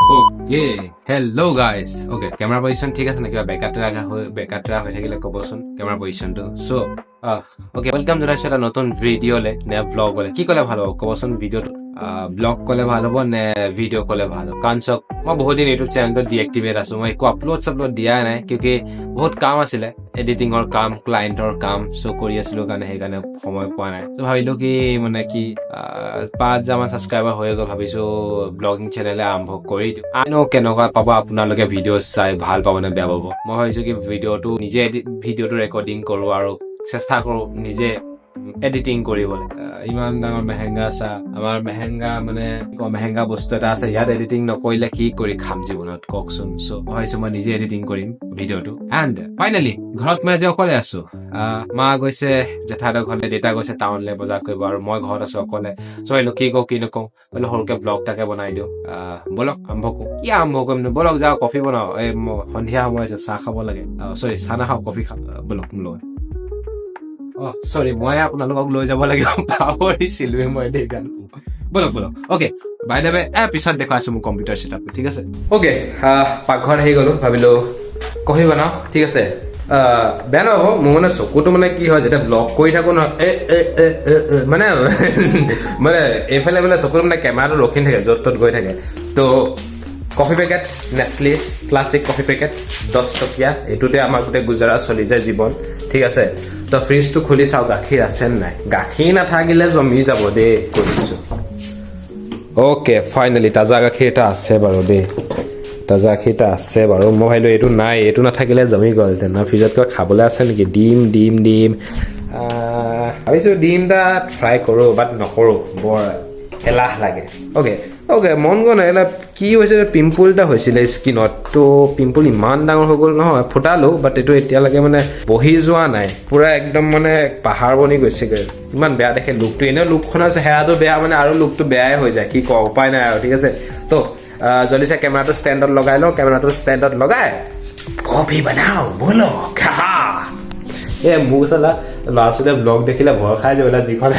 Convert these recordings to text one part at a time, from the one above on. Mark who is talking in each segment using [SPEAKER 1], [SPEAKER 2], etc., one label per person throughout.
[SPEAKER 1] Okay, hello guys. Okay, camera position ঠিক আছে না কিবা বেকাটৰা হৈ থাকিলে কবচোন camera position তো so okay welcome জনাইছো এটা নতুন ভিডিঅ'লে নে ব্লগ বলে কি কলে ভাল হ'ব কবচোন ভিডিঅ'টো ব্লগ কলে ভাল হ'ব নে ভিডিঅ' কলে ভাল হ'ব কাৰণ চক মই বহুত দিন ইউটিউব চেনেলটো ডিএক্টিভেট আছো মই একো আপলোড দিয়া নাই কিউকি বহুত কাম আছিলে এডিটিংৰ কাম ক্লায়েন্টৰ কাম সো কৰি আছিলো কাৰণে সেইকাৰণে সময় পোৱা নাই তো ভাবিলো কি মানে কি 5,000 মান সাবস্ক্ৰাইবাৰ হৈ গ'ল ভাবিছো ব্লগিং চেনেলে আৰম্ভ কৰি দিও আনো কেনেকুৱা পাব আপোনালোকে ভিডিঅ' চাই ভাল পাব নে বেয়া পাব মই ভাবিছো কি ভিডিঅ'টো নিজে ভিডিঅ'টো ৰেকৰ্ডিং কৰো আৰু চেষ্টা কৰো নিজে এডিটিং কৰিবলৈ ইমান ডাঙৰ মেহেংগা আছে আমাৰ মেহেংগা মানে মেহেংগা বস্তু এটা আছে ইয়াত এডিটিং নকৰিলে কি কৰি খাম জীৱনত কওকচোন সো ভাবিছো মই নিজে এডিটিং কৰিম ভিডিঅ'টো এণ্ড ফাইনেলি ঘৰত মই আজি অকলে আছো মা গৈছে জেঠাইৰ ঘৰলে দেউতা গৈছে টাউনলে বজাৰ কৰিব আৰু মই ঘৰত আছো অকলে চইলো কি কওঁ কি নকওঁ বোলো সৰুকে ব্লগ তাকে বনাই দিওঁ বলক আৰম্ভ কৰো কি আৰম্ভ কৰিম বলক যাওঁ কফি বনাওঁ এই সন্ধিয়া সময় আছে চাহ খাব লাগে চৰি চাহ নাখাওঁ কফি খাওঁ বলক মোৰ লগত sorry মই আপোনালোকক লৈ যাব লাগিব পাহৰিছিলো মই দেই গান বলক ওকে বাই দ্য ৱে পিছত দেখাইছো মোৰ কম্পিউটাৰ সেটআপ ঠিক আছে ওকে পাকঘৰ আহি গলো ভাবিলো কফি বনাও ঠিক আছে বেয়া নহ'ব মোৰ মানে চকুটো মানে কি হয় যেতিয়া ব্লগ কৰি থাকো ন মানে মানে এইফালে বোলে চকুটো মানে কেমেৰাটো ৰখি থাকে য'ত ত'ত গৈ থাকে তো coffee packet Nestle classic coffee packet 10 টকীয়া এইটোতে আমাৰ গোটেই গুজৰাট চলি যায় জীৱন ঠিক আছে তো ফ্ৰিজটো খুলি চাও গাখীৰ আছে নাই গাখীৰ নাথাকিলে জমি যাব দেই কৰিছো ওকে ফাইনেলি তাজা গাখীৰ এটা আছে বাৰু দেই তাজা গাখীৰটা আছে বাৰু মই ভাবিলো এইটো নাই এইটো নাথাকিলে জমি গ'ল তেনে ফ্ৰিজত কিবা খাবলৈ আছে নেকি ডিম ভাবিছো ডিমটা ফ্ৰাই কৰো বাট নকৰো বৰ এলাহ লাগে ওকে মন গ'ল এলা কি হৈছে পিম্পল এটা হৈছিলে স্কিনত তো পিম্পল ইমান ডাঙৰ হৈ গ'ল নহয় ফুটালো বাট এইটো এতিয়ালৈকে মানে বহি যোৱা নাই পুৰা একদম মানে পাহাৰ বনি গৈছেগৈ ইমান বেয়া দেখে লুকটো এনেও লুকখনৰ চেহেৰাটো বেয়া মানে আৰু লুকটো বেয়াই হৈ যায় কি কওঁ উপায় নাই আৰু ঠিক আছে তো জলদি কেমেৰাটো ষ্টেণ্ডত লগাই লওঁ কেমেৰাটো ষ্টেণ্ডত লগাই কফি বনাও বলো মোৰ চালা ল'ৰা ছোৱালীয়ে ব্লগ দেখিলে ভয় খাই যাবলে যিখন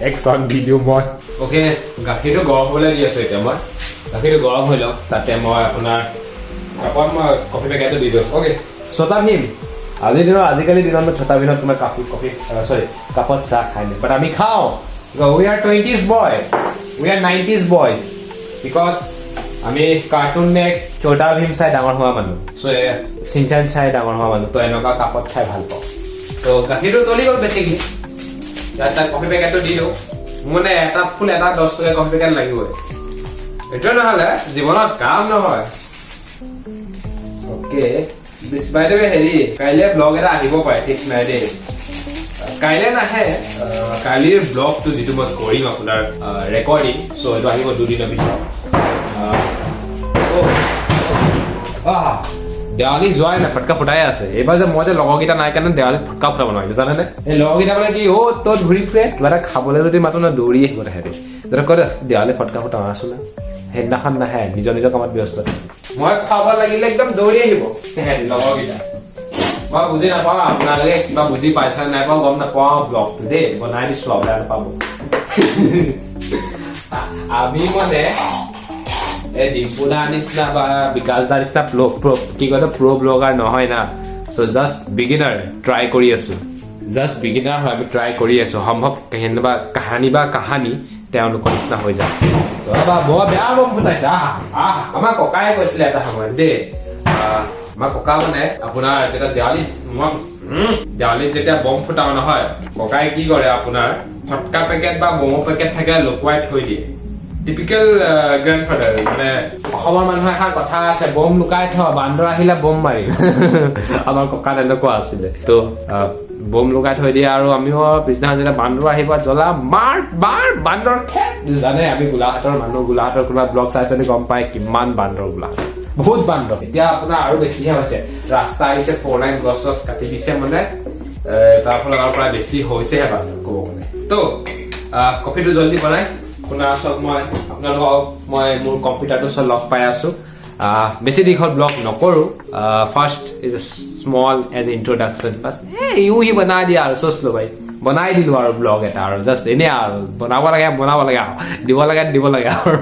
[SPEAKER 1] একশ্যন ভিডিঅ' মই ওকে গাখীৰটো গৰম হ'বলৈ দি আছো এতিয়া মই গাখীৰটো গৰম হৈ লওক তাতে মই আপোনাৰ কাপত মই কফি পেকেটটো দি দিওঁ ওকে ছটা ভীম আজিকালি দিনত ছটা ভীমত তোমাৰ কাপত চাহ খাই নাই বাট আমি খাওঁ we are 20s boy we are 90s boys because আমি কাৰ্টুন নে ছোটা ভীম চাই ডাঙৰ হোৱা মানুহ চ' চিনচান চাই ডাঙৰ হোৱা মানুহ তো এনেকুৱা কাপত খাই ভাল পাওঁ তো গাখীৰটো তলি গ'ল বেছিকে তাত কফি পেকেটটো দি দিওঁ মানে এটা 10 টকা কফি পেকেট লাগিবই এইটো নহ'লে জীৱনত কাম নহয় অ'কে বাই দ্য ৱে হেৰি কাইলৈ ব্লগ এটা আহিব পাৰে ঠিক নাই দেই কাইলৈ নাহে কালিৰ ব্লগটো যিটো মই কৰিম আপোনাৰ ৰেকৰ্ডিং চ' এইটো আহিব দুদিনৰ পিছত দেৱালী যোৱাই নাই ফটকা ফুটাই আছে এইবাৰ যে মই যে লগৰকেইটা নাই কাৰণে দেৱালীত ফটকা ফুটাব নোৱাৰিলো জানেনে এই লগৰকেইটা মানে কি তত ঘূৰি ফুৰে কিবা এটা খাবলৈ যদি মাতো না দৌৰি আহিব তেহেঁতি যদি কয় দেৱালী ফটকা ফুটাও আছো না সেইদিনাখন নাহে নিজৰ কামত ব্যস্ত মই খাব লাগিলে একদম দৌৰি আহিব তেহেঁতি লগৰকেইটা মই বুজি নাপাওঁ আপোনালোকে কিবা বুজি পাইছা নাই পাওঁ গম নাপাওঁ ব্লগটো দেই বনাই দিছো বেয়া নাপাব আমি মানে এই ডিম্পুদা নিচিনা বা বিকাশ দা নিচিনা কি কয় প্ৰ ব্লগাৰ নহয় না চ' জাষ্ট বিগিনাৰ ট্ৰাই কৰি আছো জাষ্ট বিগিনাৰ হয় আমি ট্ৰাই কৰি আছো সম্ভৱ কাহানী বা কাহানী তেওঁলোকৰ নিচিনা হৈ যায় বৰ বেয়া বম ফুটাইছে আমাৰ ককাই কৈছিলে এটা সময়ত দেই আমাৰ ককা মানে আপোনাৰ যেতিয়া দেৱালীত যেতিয়া বম ফুটাও নহয় ককাই কি কৰে আপোনাৰ ফটকা পেকেট বা বমৰ পেকেট থাকে লুকুৱাই থৈ দিয়ে টিপিকেল গ্ৰেণ্ডফাদাৰ মানে অসমৰ মানুহে এষাৰ কথা আছে বম লুকাই থ বান্দৰ আহিলে বম মাৰিম আমাৰ ককা তেনেকুৱা আছিলে তো বম লুকাই থৈ দিয়ে আৰু আমিও পিছদিনাখন যেতিয়া বান্দৰ আহিব জ্বলা বান্দৰ জানে আমি গোলাঘাটৰ মানুহ গোলাঘাটৰ কোনোবা ব্লগ চাইছে গম পায় কিমান বান্দৰ গোলাঘাট বহুত বান্দৰ এতিয়া আপোনাৰ আৰু বেছিহে হৈছে ৰাস্তা আহিছে 4 লাইন গছ কাটি দিছে মানে তাৰ ফলত আৰু প্ৰায় বেছি হৈছেহে বান্দৰ ক'ব গ'লে তো কফিটো জলদি বনাই আপোনালোকক মই মোৰ কম্পিউটাৰটো লগ পাই আছো বেছি দীঘল ব্লগ নকৰো first is a small edge introduction বাছ সি বনাই দিয়া আৰু চ'চ ভাই বনাই দিলো আৰু ব্লগ এটা আৰু জাষ্ট এনে আৰু বনাব লাগে আৰু দিব লাগে আৰু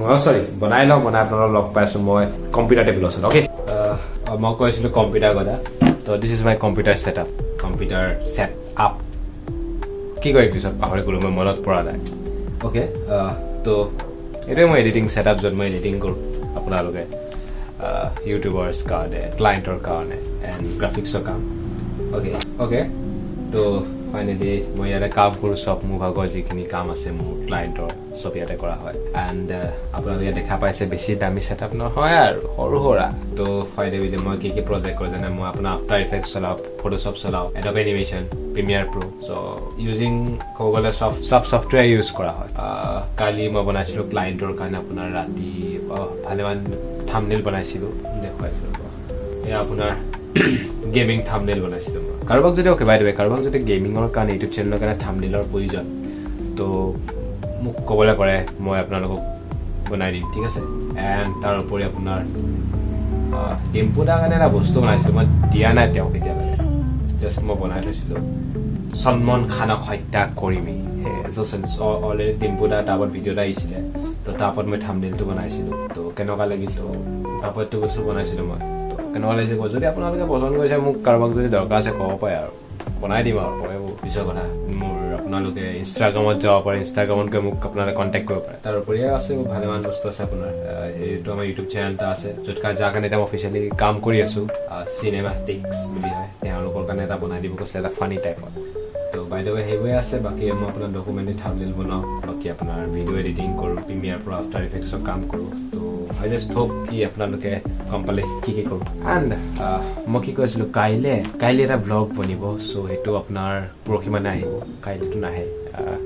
[SPEAKER 1] মই সৰি বনাই লওঁ বনাই আপোনালোকক লগ পাইছোঁ মই কম্পিউটাৰ টেবুল ওচৰত অ'কে মই কৈছিলোঁ কম্পিউটাৰ কথা তো this is my computer set up computer set up কি কয় পিছত পাহৰি গ'লোঁ মই মনত পৰা নাই অ'কে তো এইটোৱে মই এডিটিং ছেট আপ য'ত মই এডিটিং কৰোঁ আপোনালোকে ইউটিউবাৰ্ছ কাৰণে ক্লায়েণ্টৰ কাৰণে এণ্ড গ্ৰাফিক্সৰ কাম অ'কে তো ফাইনেলি মই ইয়াতে কাম কৰোঁ চব মোৰ ভাগৰ যিখিনি কাম আছে মোৰ ক্লায়েণ্টৰ চব ইয়াতে কৰা হয় এণ্ড আপোনালোকে দেখা পাইছে বেছি দামী ছেট আপ নহয় আৰু সৰু সুৰা তো ফাইনেলি মই কি প্ৰজেক্ট কৰোঁ যেনে মই আপোনাৰ আফটাৰ ইফেক্ট চলাওঁ ফটোশ্বপ চলাওঁ এডব এনিমেশ্যন প্ৰিমিয়াৰ প্ৰ' চ' ইউজিং ক'ব গ'লে চব ছফ্টৱেৰ ইউজ কৰা হয় কালি মই বনাইছিলোঁ ক্লায়েণ্টৰ কাৰণে আপোনাৰ ৰাতি ভালেমান থাম্বনেইল বনাইছিলোঁ দেখুৱাইছিলোঁ এয়া আপোনাৰ গেমিং থাম্বনেইল বনাইছিলোঁ মই কাৰোবাক যদি অ'কে বাই দ্য ৱে কাৰোবাক যদি গেমিঙৰ কাৰণে ইউটিউব চেনেলৰ কাৰণে থাম্বনেইলৰ প্ৰয়োজন তো মোক ক'বলৈ পাৰে মই আপোনালোকক বনাই দিম ঠিক আছে এণ্ড তাৰ উপৰি আপোনাৰ ডিম্পু দাৰ কাৰণে এটা বস্তু বনাইছিলোঁ মই দিয়া নাই তেওঁক এতিয়ালৈকে জাষ্ট মই বনাই থৈছিলোঁ সলমান খানক হত্যা কৰিমি অলৰেডি ডিম্পু দাৰ তাৰ ওপৰত ভিডিঅ' এটা আহিছিলে তো তাৰ ওপৰত মই থাম্বনেইলটো বনাইছিলোঁ তো কেনেকুৱা লাগিছিল তাৰ ওপৰতটো বস্তু বনাইছিলোঁ মই কেনেকুৱা লাগিছে যদি আপোনালোকে পচন্দ কৰিছে মোক কাৰোবাক যদি দৰকাৰ আছে ক'ব পাৰে আৰু বনাই দিম আৰু পিছৰ কথা মোৰ আপোনালোকে ইনষ্টাগ্ৰামত যাব পাৰে ইনষ্টাগ্ৰামত গৈ মোক আপোনালোকে কণ্টেক্ট কৰিব পাৰে তাৰ উপৰি আছে ভালেমান বস্তু আছে আপোনাৰ এইটো আমাৰ ইউটিউব চেনেল এটা আছে য'ত যাৰ কাৰণে এতিয়া মই অফিচিয়েলি কাম কৰি আছোঁ চিনেমাটিক্স বুলি হয় তেওঁলোকৰ কাৰণে এটা বনাই দিব কৈছিলে এটা ফানি টাইপত তো বাই দ্য ৱে সেইবোৰে আছে বাকী মই আপোনাৰ ডকুমেণ্টেৰী থাম্বনেইল বনাওঁ বাকী আপোনাৰ ভিডিঅ' এডিটিং কৰোঁ প্ৰিমিয়াৰ পৰা আফটাৰ ইফেক্টছৰ কাম কৰোঁ তো আই জাষ্ট হোপ কি আপোনালোকে গম পালে কি কৰোঁ এণ্ড মই কি কৈছিলোঁ কাইলৈ এটা ব্লগ বনিব চ' সেইটো আপোনাৰ পৰহি মানে আহিব কাইলৈতো নাহে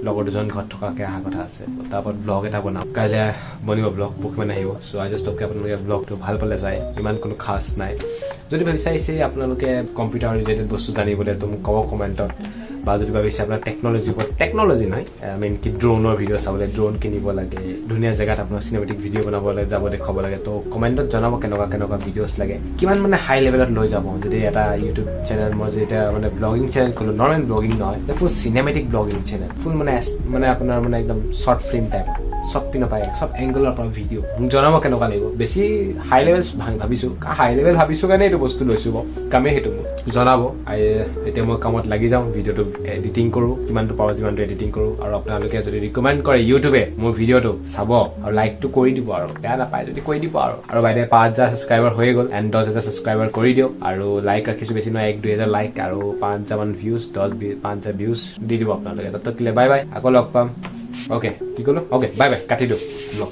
[SPEAKER 1] লগৰ দুজন ঘৰত থকাকৈ অহা কথা আছে তাৰ ওপৰত ব্লগ এটা বনাওঁ কাইলৈ বনিব ব্লগ পৰহি মানে আহিব চ' আই জাষ্ট হোপকে আপোনালোকে ব্লগটো ভাল পালে যায় ইমান কোনো খাচ নাই যদি বিচাৰিছে আপোনালোকে কম্পিউটাৰ ৰিলেটেড বস্তু জানিবলৈ তো মোক ক'ব কমেণ্টত বা যদি ভাবিছে আপোনাৰ টেকন'লজি নহয় মেইন কি ড্ৰোনৰ ভিডিঅ' চাবলৈ ড্ৰোন কিনিব লাগে ধুনীয়া জেগাত আপোনাৰ চিনেমেটিক ভিডিঅ' বনাবলৈ যাব দেখুৱাব লাগে তো কমেণ্টত জনাব কেনেকুৱা ভিডিঅ'ছ লাগে কিমান মানে হাই লেভেলত লৈ যাব যদি এটা ইউটিউব চেনেল মই যদি এটা মানে ব্লগিং চেনেল খোলোঁ নৰ্মেল ব্লগিং নহয় ফুল চিনেমেটিক ব্লগিং চেনেল ফুল মানে আপোনাৰ মানে একদম শ্বৰ্ট ফিল্ম টাইপ চব পিনে পায় চব এংগলৰ পৰা ভিডিঅ' মোক জনাব কেনেকুৱা লাগিব বেছি হাই লেভেল ভাবিছোঁ হাই লেভেল ভাবিছোঁ কাৰণে এইটো বস্তু লৈছোঁ বাৰু কামেই সেইটো মোক জনাব এতিয়া মই কামত লাগি যাওঁ ভিডিঅ'টো এডিটিং কৰোঁ কিমানটো পাৰোঁ যিমানটো এডিটিং কৰোঁ আৰু আপোনালোকে যদি ৰিকমেণ্ড কৰে ইউটিউবে মোৰ ভিডিঅ'টো চাব আৰু লাইকটো কৰি দিব আৰু বেয়া নাপায় যদি কৰি দিব আৰু বাইদেউ 5,000 ছাবস্ক্ৰাইবাৰ হৈ গ'ল এণ্ড 10,000 ছাবস্ক্ৰাইবাৰ কৰি দিয়ক আৰু লাইক ৰাখিছোঁ বেছি নহয় 1-2,000 লাইক আৰু 5,000 মান ভিউজ 5,000 ভিউজ দি দিব আপোনালোকে তাত বাই বাই আকৌ লগ পাম অ'কে কি ক'লো অ'কে বাই বাই কাটি দিওঁ ব্লগ